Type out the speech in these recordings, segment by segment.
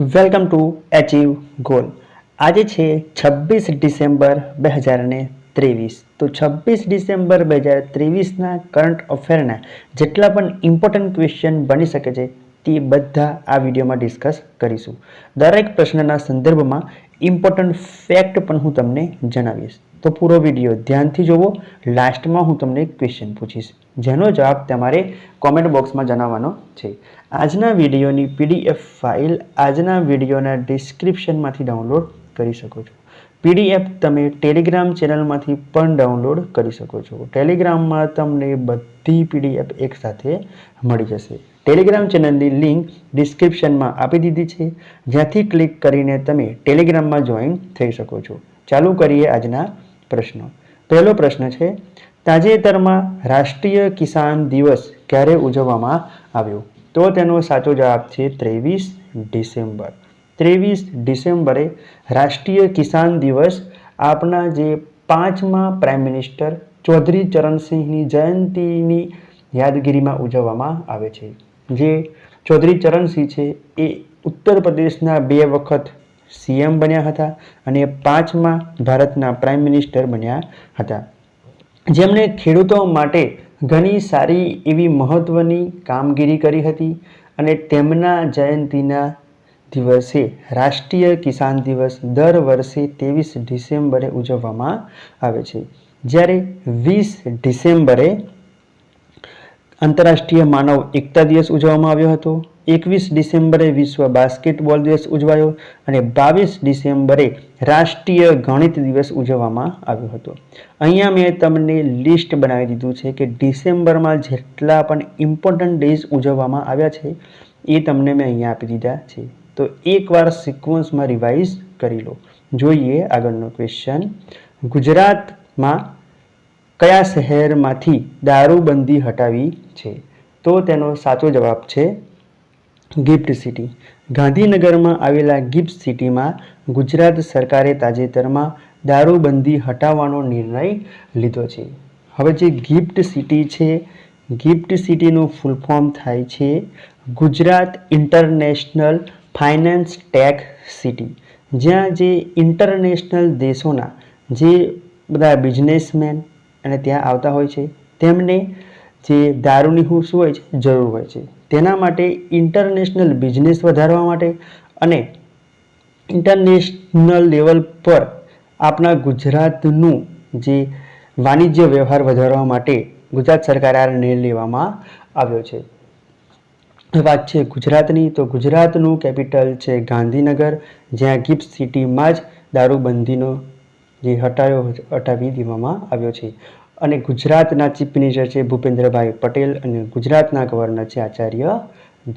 Welcome to achieve goal. આજે છે 26 December 2023. તો 26 ડિસેમ્બર 2023ના કરંટ અફેરના જેટલા પણ ઇમ્પોર્ટન્ટ ક્વેશ્ચન બની શકે છે તે બધા આ વિડીયોમાં ડિસ્કસ કરીશું. દરેક પ્રશ્નના સંદર્ભમાં ઇમ્પોર્ટન્ટ ફેક્ટ પણ હું તમને જણાવીશ. તો પૂરો વિડીયો ધ્યાનથી જોવો. લાસ્ટમાં હું તમને ક્વેશ્ચન પૂછીશ જેનો જવાબ તમારે કોમેન્ટ બોક્સમાં જણાવવાનો છે. આજના વિડીયોની પીડીએફ ફાઇલ આજના વિડીયોના ડિસ્ક્રિપ્શનમાંથી ડાઉનલોડ કરી શકો છો. પીડીએફ તમે ટેલિગ્રામ ચેનલમાંથી પણ ડાઉનલોડ કરી શકો છો. ટેલિગ્રામમાં તમને બધી પીડીએફ એકસાથે મળી જશે. ટેલિગ્રામ ચેનલની લિંક ડિસ્ક્રિપ્શનમાં આપી દીધી છે, જ્યાંથી ક્લિક કરીને તમે ટેલિગ્રામમાં જોઈન થઈ શકો છો. ચાલુ કરીએ આજના પ્રશ્નો. પહેલો પ્રશ્ન છે, તાજેતરમાં રાષ્ટ્રીય કિસાન દિવસ ક્યારે ઉજવવામાં આવ્યો? તો તેનો સાચો જવાબ છે 23 ડિસેમ્બર. 23 ડિસેમ્બરે રાષ્ટ્રીય કિસાન દિવસ આપણા જે 5મા પ્રાઇમ મિનિસ્ટર ચૌધરી ચરણસિંહની જયંતિની યાદગીરીમાં ઉજવવામાં આવે છે. જે ચૌધરી ચરણસિંહ છે એ ઉત્તર પ્રદેશના 2 વખત સીએમ બન્યા હતા અને 5મા ભારતના પ્રાઇમ મિનિસ્ટર બન્યા હતા, જેમણે ખેડૂતો માટે ઘણી સારી એવી મહત્ત્વની કામગીરી કરી હતી અને તેમના જયંતિના દિવસે રાષ્ટ્રીય કિસાન દિવસ દર વર્ષે 23 ડિસેમ્બરે ઉજવવામાં આવે છે. જ્યારે 20 ડિસેમ્બરે આંતરરાષ્ટ્રીય માનવ એકતા દિવસ ઉજવવામાં આવ્યો હતો. 21 ડિસેમ્બરે વિશ્વ બાસ્કેટબોલ દિવસ ઉજવાયો અને 22 ડિસેમ્બરે રાષ્ટ્રીય ગણિત દિવસ ઉજવવામાં આવ્યો હતો. અહીંયા મેં તમને લિસ્ટ બનાવી દીધું છે કે ડિસેમ્બરમાં જેટલા પણ ઇમ્પોર્ટન્ટ ડેઝ ઉજવવામાં આવ્યા છે એ તમને મેં અહીંયા આપી દીધા છે. તો એકવાર સિક્વન્સમાં રિવાઇઝ કરી લો. જોઈએ આગળનો ક્વેશ્ચન. ગુજરાતમાં કયા શહેરમાંથી દારૂબંધી હટાવી છે? તો તેનો સાચો જવાબ છે ગિફ્ટ સિટી. ગાંધીનગરમાં આવેલા ગિફ્ટ સિટીમાં ગુજરાત સરકારે તાજેતરમાં દારૂબંધી હટાવવાનો નિર્ણય લીધો છે. હવે જે ગિફ્ટ સિટી છે, ગિફ્ટ સિટીનું ફૂલ ફોર્મ થાય છે Gujarat international finance tech city. જ્યાં જે ઇન્ટરનેશનલ દેશોના જે બધા બિઝનેસમેન અને ત્યાં આવતા હોય છે તેમને જે દારૂની શું હોય છે જરૂર હોય છે. તેના માટે ઇન્ટરનેશનલ બિઝનેસ વધારવા માટે અને ઇન્ટરનેશનલ લેવલ પર આપણા ગુજરાતનું જે વાણિજ્ય વ્યવહાર વધારવા માટે ગુજરાત સરકારે આ નિર્ણય લેવામાં આવ્યો છે. વાત છે ગુજરાતની, તો ગુજરાતનું કેપિટલ છે ગાંધીનગર, જ્યાં ગિફ્ટ સિટીમાં જ દારૂબંધીનો જે હટાવી દેવામાં આવ્યો છે. અને ગુજરાતના ચીફ મિનિસ્ટર છે ભૂપેન્દ્રભાઈ પટેલ અને ગુજરાતના ગવર્નર છે આચાર્ય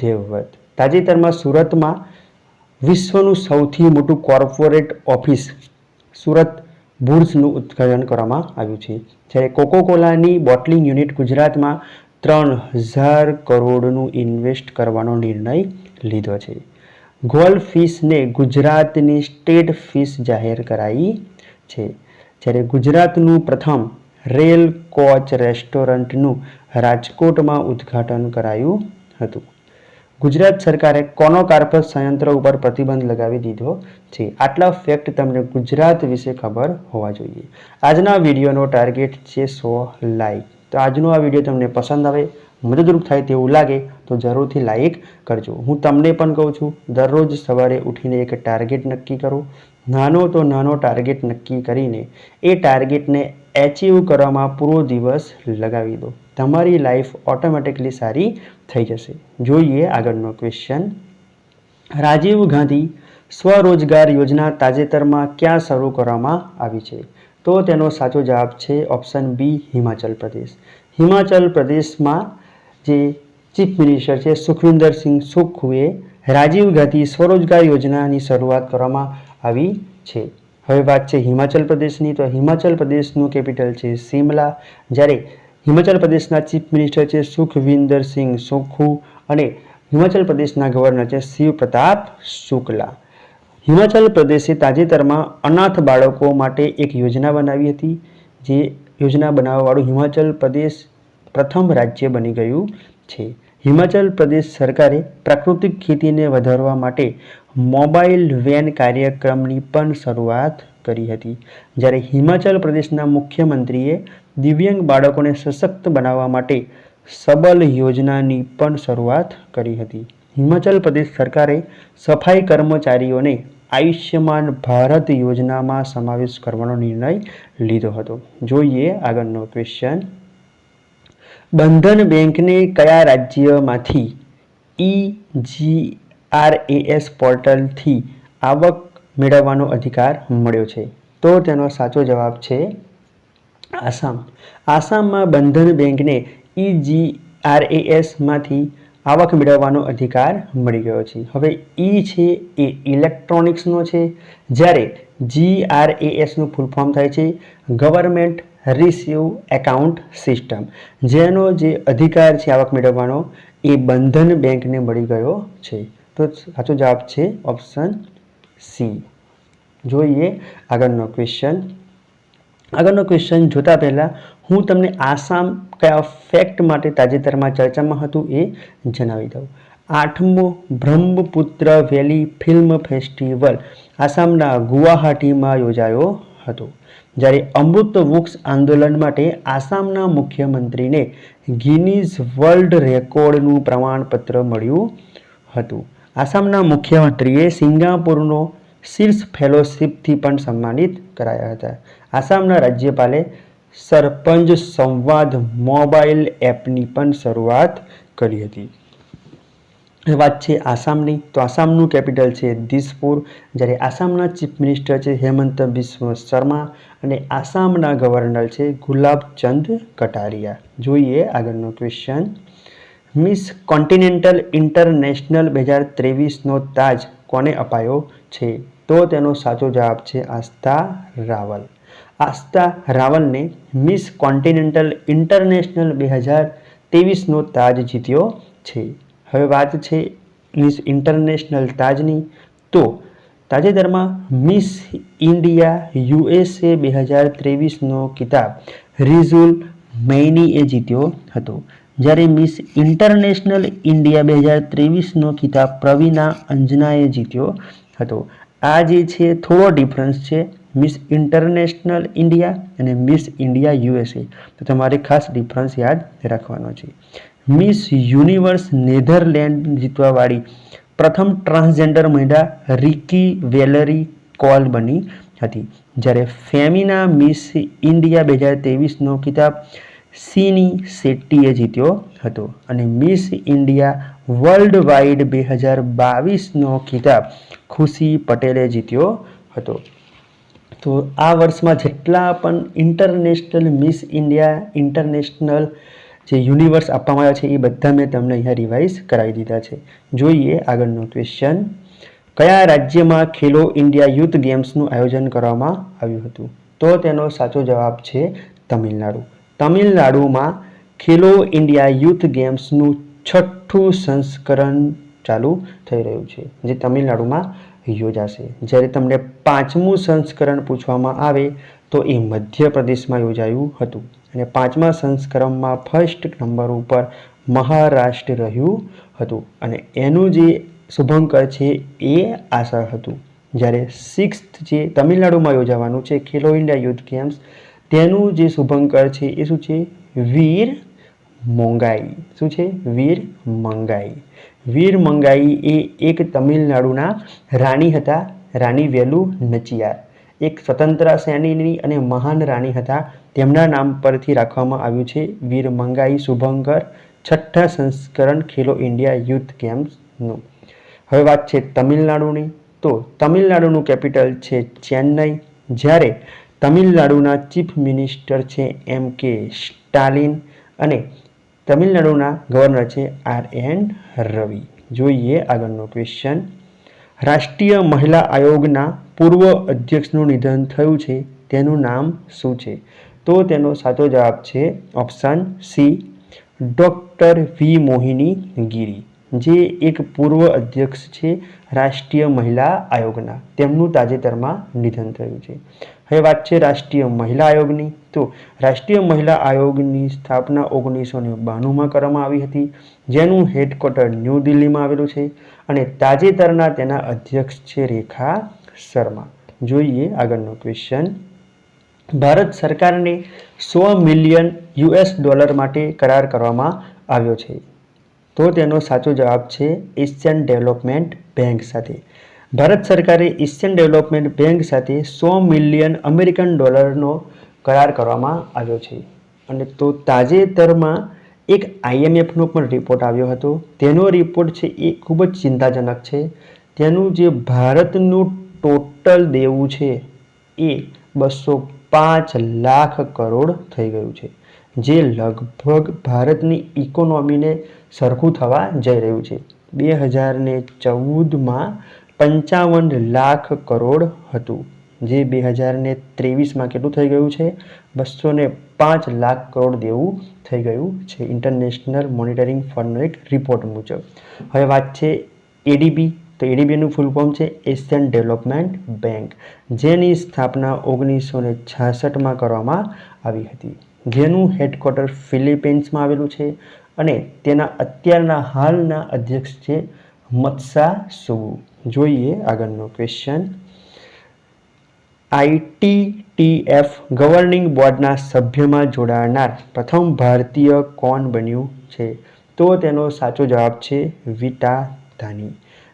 દેવવ્રત. તાજેતરમાં સુરતમાં વિશ્વનું સૌથી મોટું કોર્પોરેટ ઓફિસ સુરત બુર્સનું ઉદ્ઘાટન કરવામાં આવ્યું છે. જ્યારે કોકોકોલાની બોટલિંગ યુનિટ ગુજરાતમાં 3000 કરોડનું ઇન્વેસ્ટ કરવાનો નિર્ણય લીધો છે. ગોલ્ડ ફિશને ગુજરાતની સ્ટેટ ફિશ જાહેર કરાઈ છે. જ્યારે ગુજરાતનું પ્રથમ રેલ કોચ રેસ્ટોરન્ટનું રાજકોટમાં ઉદ્ઘાટન કરાયું હતું. ગુજરાત સરકારે કોનોકાર્પસ સંયંત્ર ઉપર પ્રતિબંધ લગાવી દીધો છે. આટલા ફેક્ટ તમને ગુજરાત વિશે ખબર હોવા જોઈએ. આજના વિડીયોનો ટાર્ગેટ છે 100 લાઈક. તો આજનો આ વિડીયો તમને પસંદ આવે, મદદરૂપ થાય તેવું લાગે તો જરૂરથી લાઈક કરજો. હું તમને પણ કહું છું, દરરોજ સવારે ઉઠીને એક ટાર્ગેટ નક્કી કરો. નાનો તો નાનો ટાર્ગેટ નક્કી કરીને એ ટાર્ગેટને એચીવ કરવામાં પૂરો દિવસ લગાવી દો. તમારી લાઈફ ઓટોમેટિકલી સારી થઈ જશે. જોઈએ આગળનો ક્વેશ્ચન. રાજીવ ગાંધી સ્વરોજગાર યોજના તાજેતરમાં ક્યાં શરૂ કરવામાં આવી છે? તો તેનો સાચો જવાબ છે ઓપ્શન બી, હિમાચલ પ્રદેશ. હિમાચલ પ્રદેશમાં જે ચીફ મિનિસ્ટર છે સુખવિન્દરસિંહ સુખુએ રાજીવ ગાંધી સ્વરોજગાર યોજનાની શરૂઆત કરવામાં આવી છે. હવે વાત છે હિમાચલ પ્રદેશની, તો હિમાચલ પ્રદેશનું કેપિટલ છે શિમલા. જ્યારે હિમાચલ પ્રદેશના ચીફ મિનિસ્ટર છે સુખવિન્દરસિંહ સુખુ અને હિમાચલ પ્રદેશના ગવર્નર છે શિવ પ્રતાપ શુક્લા. હિમાચલ પ્રદેશે તાજેતરમાં અનાથ બાળકો માટે એક યોજના બનાવી હતી. જે યોજના બનાવવાવાળું હિમાચલ પ્રદેશ પ્રથમ રાજ્ય બની ગયું છે. હિમાચલ પ્રદેશ સરકારે પ્રાકૃતિક ખેતીને વધારવા માટે મોબાઈલ વેન કાર્યક્રમની પણ શરૂઆત કરી હતી. જ્યારે હિમાચલ પ્રદેશના મુખ્યમંત્રીએ દિવ્યાંગ બાળકોને સશક્ત બનાવવા માટે સબલ યોજનાની પણ શરૂઆત કરી હતી. હિમાચલ પ્રદેશ સરકારે સફાઈ કર્મચારીઓને આયુષ્યમાન ભારત યોજનામાં સમાવેશ કરવાનો નિર્ણય લીધો હતો. જોઈએ આગળનો ક્વેશ્ચન. બંધન બેંકને કયા રાજ્યમાંથી EGRAS પોર્ટલથી આવક મેળવવાનો અધિકાર મળ્યો છે? તો તેનો સાચો જવાબ છે આસામ. આસામમાં બંધન બેંકને EGRAS માંથી આવક મેળવવાનો અધિકાર મળી ગયો છે. હવે છે એ ઇલેક્ટ્રોનિક્સનો છે, જ્યારે GRASનું ફૂલ ફોર્મ થાય છે ગવર્મેન્ટ રિસીવ એકાઉન્ટ સિસ્ટમ. જેનો જે અધિકાર છે આવક મેળવવાનો એ બંધન બેંકને મળી ગયો છે. તો સાચો જવાબ છે ઓપ્શન સી. જોઈએ આગળનો ક્વેશ્ચન. આગળનો ક્વેશ્ચન જોતા પહેલાં હું તમને આસામ કયા ફેક્ટ માટે તાજેતરમાં ચર્ચામાં હતું એ જણાવી દઉં. 8મો બ્રહ્મપુત્ર વેલી ફિલ્મ ફેસ્ટિવલ આસામના ગુવાહાટીમાં યોજાયો હતો. જ્યારે અમૃત વૃક્ષ આંદોલન માટે આસામના મુખ્યમંત્રીને ગિનીઝ વર્લ્ડ રેકોર્ડનું પ્રમાણપત્ર મળ્યું હતું. આસામના મુખ્યમંત્રીએ સિંગાપુરનો શીર્ષ ફેલોશિપથી પણ સન્માનિત કરાયા હતા. આસામના રાજ્યપાલે સરપંચ સંવાદ મોબાઈલ એપની પણ શરૂઆત કરી હતી. વાત છે આસામની, તો આસામનું કેપિટલ છે દિસપુર. જ્યારે આસામના ચીફ મિનિસ્ટર છે હેમંત બિસ્વ શર્મા અને આસામના ગવર્નર છે ગુલાબચંદ કટારિયા. જોઈએ આગળનો ક્વેશ્ચન. મિસ કોન્ટિનેન્ટલ ઇન્ટરનેશનલ 2023નો તાજ કોને અપાયો છે? તો તેનો સાચો જવાબ છે આસ્થા રાવલ. આસ્થા રાવલને મિસ કોન્ટિનેન્ટલ ઇન્ટરનેશનલ 2023નો તાજ જીત્યો છે. હવે વાત છે મિસ ઇન્ટરનેશનલ તાજની, તો તાજેતરમાં મિસ ઇન્ડિયા USA 2023નો ખિતાબ રિઝુલ મૈનીએ જીત્યો હતો. જ્યારે મિસ ઇન્ટરનેશનલ ઇન્ડિયા 2023નો ખિતાબ પ્રવીણા અંજનાએ જીત્યો હતો. આ જે છે થોડો ડિફરન્સ છે મિસ ઇન્ટરનેશનલ ઇન્ડિયા અને મિસ ઇન્ડિયા USA. તો તમારે ખાસ ડિફરન્સ યાદ રાખવાનો છે. મિસ યુનિવર્સ નેધરલેન્ડ જીતવાવાળી પ્રથમ ટ્રાન્સજેન્ડર મહિલા રિકી વેલેરી કોલ બની હતી. જ્યારે ફેમિના મિસ ઇન્ડિયા 2023નો ખિતાબ સિની શેટ્ટીએ જીત્યો હતો. અને મિસ ઇન્ડિયા વર્લ્ડ વાઇડ 2022નો ખિતાબ ખુશી પટેલે જીત્યો હતો. તો આ વર્ષમાં જેટલા પણ ઇન્ટરનેશનલ મિસ ઇન્ડિયા ઇન્ટરનેશનલ જે યુનિવર્સ આપવામાં આવ્યા છે એ બધા મેં તમને અહીંયા રિવાઇઝ કરાવી દીધા છે. જોઈએ આગળનો ક્વેશ્ચન. કયા રાજ્યમાં ખેલો ઇન્ડિયા યુથ ગેમ્સનું આયોજન કરવામાં આવ્યું હતું? તો તેનો સાચો જવાબ છે તમિલનાડુ. તમિલનાડુમાં ખેલો ઇન્ડિયા યુથ ગેમ્સનું 6થું સંસ્કરણ ચાલુ થઈ રહ્યું છે, જે તમિલનાડુમાં યોજાશે. જ્યારે તમને 5મું સંસ્કરણ પૂછવામાં આવે તો એ મધ્યપ્રદેશમાં યોજાયું હતું. અને 5મા સંસ્કરણમાં ફર્સ્ટ નંબર ઉપર મહારાષ્ટ્ર રહ્યું હતું અને એનું જે શુભંકર છે એ આશા હતું. જ્યારે 6th જે તમિલનાડુમાં યોજાવાનું છે ખેલો ઇન્ડિયા યુથ ગેમ્સ, તેનું જે શુભંકર છે એ શું છે? વીર મોંગાઈ. શું છે? વીર મંગાઈ. વીર મંગાઈ એ એક તમિલનાડુના રાણી હતા, રાણી વેલુ નચિયાર. એક સ્વતંત્ર સેનાની અને મહાન રાણી હતા. તેમના નામ પરથી રાખવામાં આવ્યું છે વીર મંગાઈ શુભંકર 6થા સંસ્કરણ ખેલો ઇન્ડિયા યુથ ગેમ્સનું. હવે વાત છે તમિલનાડુની, તો તમિલનાડુનું કેપિટલ છે ચેન્નઈ. જ્યારે તમિલનાડુના ચીફ મિનિસ્ટર છે MK સ્ટાલિન અને તમિલનાડુના ગવર્નર છે RN રવિ. જોઈએ આગળનો ક્વેશ્ચન. રાષ્ટ્રીય મહિલા આયોગના પૂર્વ અધ્યક્ષનું નિધન થયું છે, તેનું નામ શું છે? તો તેનો સાચો જવાબ છે ઓપ્શન સી, ડૉક્ટર વી મોહિની ગિરી, જે એક પૂર્વ અધ્યક્ષ છે રાષ્ટ્રીય મહિલા આયોગના. તેમનું તાજેતરમાં નિધન થયું છે. હવે વાત છે રાષ્ટ્રીય મહિલા આયોગની. તો રાષ્ટ્રીય મહિલા આયોગની સ્થાપના 1992માં કરવામાં આવી હતી, જેનું હેડક્વાર્ટર ન્યૂ દિલ્હીમાં આવેલું છે અને તાજેતરના તેના અધ્યક્ષ છે રેખા શર્મા. જોઈએ આગળનો ક્વેશ્ચન. ભારત સરકારને $100 મિલિયન માટે કરાર કરવામાં આવ્યો છે. તો તેનો સાચો જવાબ છે એશિયન ડેવલપમેન્ટ બેંક સાથે. ભારત સરકારે એશિયન ડેવલપમેન્ટ બેંક સાથે $100 મિલિયન કરાર કરવામાં આવ્યો છે. અને તો તાજેતરમાં એક IMFનો પણ રિપોર્ટ આવ્યો હતો. તેનો રિપોર્ટ છે એ ખૂબ જ ચિંતાજનક છે. તેનું જે ભારતનું ટોટલ દેવું છે એ 205 લાખ કરોડ થઈ ગયું છે, જે લગભગ ભારતની ઇકોનોમીને સરખું થવા જઈ રહ્યું છે. 2014માં 55 લાખ કરોડ હતું, જે 2023માં કેટલું થઈ ગયું છે? 205 લાખ કરોડ દેવું થઈ ગયું છે, ઇન્ટરનેશનલ મોનિટરિંગ ફંડનો એક રિપોર્ટ મુજબ. હવે વાત છે એડીબી. તો એડીબીનું ફૂલ ફોર્મ છે એશિયન ડેવલપમેન્ટ બેંક, જેની સ્થાપના 1966માં કરવામાં આવી હતી, જેનું હેડક્વાર્ટર ફિલિપિન્સમાં આવેલું છે અને તેના અત્યારના હાલના અધ્યક્ષ છે મત્સા સુબુ. જોઈએ આગળનો ક્વેશ્ચન. ITTF ગવર્નિંગ બોર્ડના સભ્યમાં જોડાનાર પ્રથમ ભારતીય કોણ બન્યું છે? તો તેનો સાચો જવાબ છે વિટા દાની.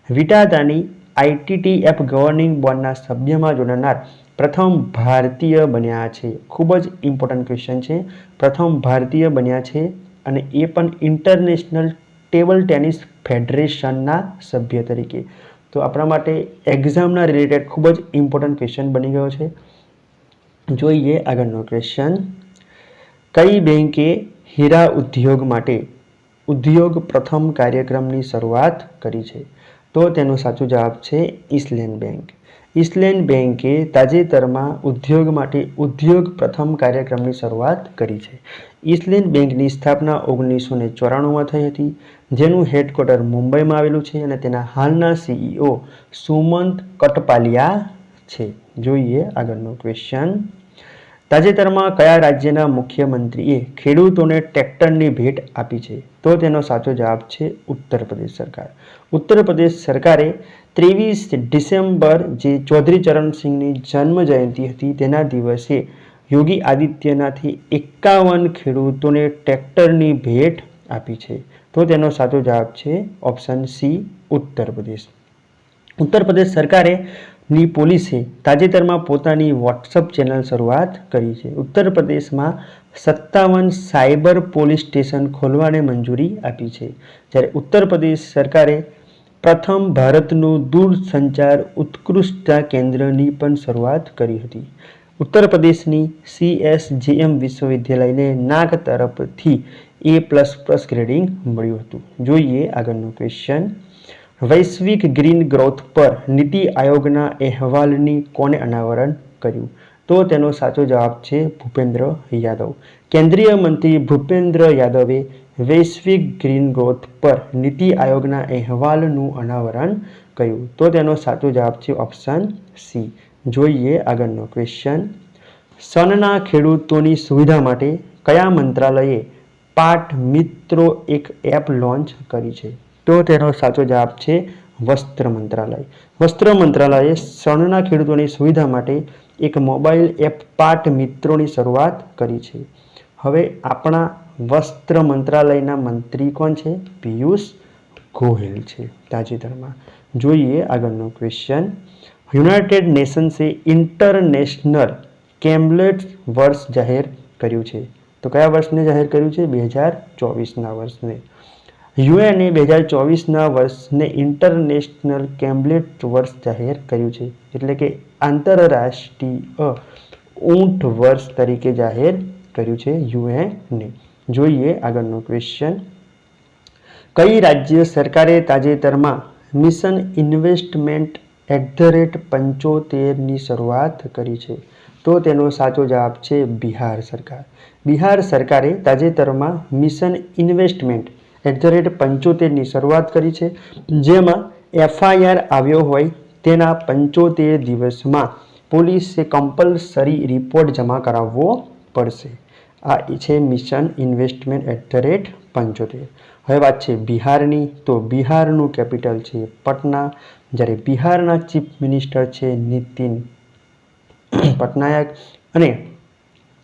વિટા દાની ITTF ગવર્નિંગ બોર્ડના સભ્યમાં જોડાનાર પ્રથમ ભારતીય બન્યા છે. ખૂબ જ ઇમ્પોર્ટન્ટ ક્વેશ્ચન છે. પ્રથમ ભારતીય બન્યા છે અને એ પણ ઇન્ટરનેશનલ ટેબલ ટેનિસ ફેડરેશનના સભ્ય તરીકે. તો આપણા માટે એક્ઝામના રિલેટેડ ખૂબ જ ઇમ્પોર્ટન્ટ ક્વેશ્ચન બની ગયો છે. જોઈએ આગળનો ક્વેશ્ચન. કઈ બેંકે હીરા ઉદ્યોગ માટે ઉદ્યોગ પ્રથમ કાર્યક્રમની શરૂઆત કરી છે? તો તેનો સાચો જવાબ છે ઇસ્લેન્ડ બેંક. ઇસ્લેન્ડ બેંકે તાજેતરમાં ઉદ્યોગ માટે ઉદ્યોગ પ્રથમ કાર્યક્રમની શરૂઆત કરી છે. ઇસ્લેન્ડ બેંકની સ્થાપના 1994માં થઈ હતી, જેનું હેડક્વાર્ટર મુંબઈમાં આવેલું છે અને તેના હાલના CEO સુમંત કટપાલિયા છે. જોઈએ આગળનો ક્વેશ્ચન. તાજેતરમાં કયા રાજ્યના મુખ્યમંત્રીએ ખેડૂતોને ટ્રેક્ટરની ભેટ આપી છે? તો તેનો સાચો જવાબ છે ઉત્તર પ્રદેશ સરકાર. ઉત્તર પ્રદેશ સરકારે 23 ડિસેમ્બર જે ચૌધરી ચરણસિંહની જન્મ જયંતિ હતી તેના દિવસે યોગી આદિત્યનાથે 51 ખેડૂતોને ટ્રેક્ટરની ભેટ આપી છે. તો તેનો સાચો જવાબ છે ઓપ્શન સી ઉત્તર પ્રદેશ. ઉત્તર પ્રદેશ સરકારે ની પોલીસે તાજેતરમાં પોતાની વોટ્સઅપ ચેનલ શરૂઆત કરી છે. ઉત્તર પ્રદેશમાં 57 સાયબર પોલીસ સ્ટેશન ખોલવાને મંજૂરી આપી છે, જ્યારે ઉત્તર પ્રદેશ સરકારે પ્રથમ ભારતનું દૂરસંચાર ઉત્કૃષ્ટતા કેન્દ્રની પણ શરૂઆત કરી હતી. ઉત્તર પ્રદેશની CSJM વિશ્વવિદ્યાલયને નાક તરફથી A++ ગ્રેડિંગ મળ્યું હતું. જોઈએ આગળનો ક્વેશ્ચન. વૈશ્વિક ગ્રીન ગ્રોથ પર નીતિ આયોગના અહેવાલની કોણે અનાવરણ કર્યું? તો તેનો સાચો જવાબ છે ભૂપેન્દ્ર યાદવ. કેન્દ્રીય મંત્રી ભૂપેન્દ્ર યાદવે વૈશ્વિક ગ્રીન ગ્રોથ પર નીતિ આયોગના અહેવાલનું અનાવરણ કર્યું. તો તેનો સાચો જવાબ છે ઓપ્શન સી. જોઈએ આગળનો ક્વેશ્ચન. સનના ખેડૂતોની સુવિધા માટે કયા મંત્રાલયે પાટ મિત્રો એક એપ લોન્ચ કરી છે? તો તેનો સાચો જવાબ છે વસ્ત્ર મંત્રાલય. વસ્ત્ર મંત્રાલયે સનના ખેડૂતોની સુવિધા માટે એક મોબાઈલ એપ પાટ મિત્રોની શરૂઆત કરી છે. હવે આપણા વસ્ત્ર મંત્રાલયના મંત્રી કોણ છે? પિયુષ ગોયલ છે તાજેતરમાં. જોઈએ આગળનો ક્વેશ્ચન. યુનાઇટેડ નેશન્સે ઇન્ટરનેશનલ કેમ્પલેટ વર્ષ જાહેર કર્યું છે. તો કયા વર્ષને જાહેર કર્યું છે? 2024ના વર્ષને. યુએનએ 2024ના વર્ષને ઇન્ટરનેશનલ કેમ્પલેટ વર્ષ જાહેર કર્યું છે, એટલે કે આંતરરાષ્ટ્રીય ઊંટ વર્ષ તરીકે જાહેર કર્યું છે યુએનએ. જોઈએ આગળનો ક્વેશ્ચન. કઈ રાજ્ય સરકારે તાજેતરમાં મિશન ઇન્વેસ્ટમેન્ટ @75 ની શરૂઆત કરી છે? તો તેનો સાચો જવાબ છે બિહાર સરકાર. બિહાર સરકારે તાજેતરમાં મિશન ઇન્વેસ્ટમેન્ટ @75 ની શરૂઆત કરી છે, જેમાં FIR આવ્યો હોય તેના 75 દિવસમાં પોલીસે કમ્પલસરી રિપોર્ટ જમા કરાવવો પડશે. આ છે મિશન investment@75. હવે વાત છે બિહારની, તો બિહારનું કેપિટલ છે પટના, જ્યારે બિહારના ચીફ મિનિસ્ટર છે નીતિન પટનાયક અને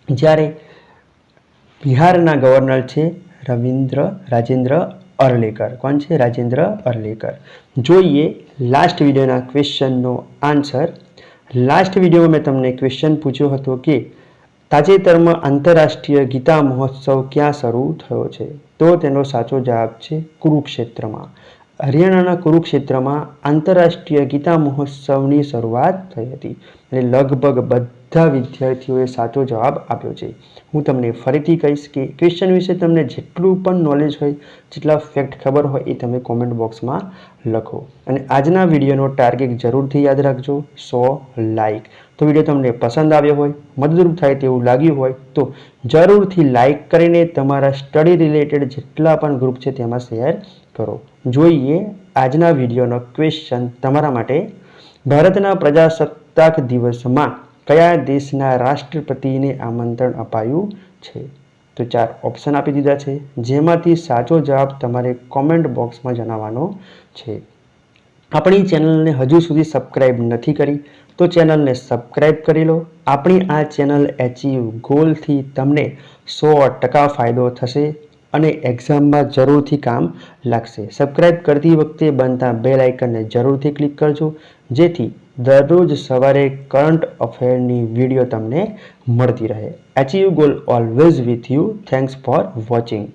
જ્યારે બિહારના ગવર્નર છે રાજેન્દ્ર અર્લેકર. કોણ છે? રાજેન્દ્ર અર્લેકર. જોઈએ લાસ્ટ વિડીયોના ક્વેશ્ચનનો આન્સર. લાસ્ટ વિડીયોમાં મેં તમને ક્વેશ્ચન પૂછ્યો હતો કે તાજેતરમાં આંતરરાષ્ટ્રીય ગીતા મહોત્સવ ક્યાં શરૂ થયો છે? તો તેનો સાચો જવાબ છે કુરુક્ષેત્રમાં. હરિયાણાના કુરુક્ષેત્રમાં આંતરરાષ્ટ્રીય ગીતા મહોત્સવની શરૂઆત થઈ હતી અને લગભગ બધા વિદ્યાર્થીઓએ સાચો જવાબ આપ્યો છે. હું તમને ફરીથી કહીશ કે ક્વેશ્ચન વિશે તમને જેટલું પણ નોલેજ હોય, જેટલા ફેક્ટ ખબર હોય એ તમે કોમેન્ટ બોક્સમાં લખો. અને આજના વિડીયોનો ટાર્ગેટ જરૂરથી યાદ રાખજો, 100 લાઇક. તો વિડીયો તમને પસંદ આવ્યો હોય, મદદરૂપ થાય તેવું લાગ્યું હોય તો જરૂરથી લાઇક કરીને તમારા સ્ટડી રિલેટેડ જેટલા પણ ગ્રુપ છે તેમાં શેર કરો. જોઈએ આજના વિડીયોનો ક્વેશ્ચન તમારા માટે. ભારતના પ્રજાસત્તાક દિવસમાં કયા દેશના રાષ્ટ્રપતિને આમંત્રણ અપાયું છે? તો 4 ઓપ્શન આપી દીધા છે, જેમાંથી સાચો જવાબ તમારે કોમેન્ટ બોક્સમાં જણાવવાનો છે. આપણી ચેનલને હજુ સુધી સબસ્ક્રાઈબ નથી કરી તો ચેનલને સબસ્ક્રાઈબ કરી લો. આપણી આ ચેનલ એચીવ ગોલથી તમને 100% ફાયદો થશે અને એક્ઝામમાં જરૂરથી કામ લાગશે. સબસ્ક્રાઈબ કરતી વખતે બનતા બેલ આઇકનને જરૂરથી ક્લિક કરજો, જેથી દરરોજ સવારે કરંટ અફેરની વિડીયો તમને મળતી રહે. Achieve goal always with you. Thanks for watching.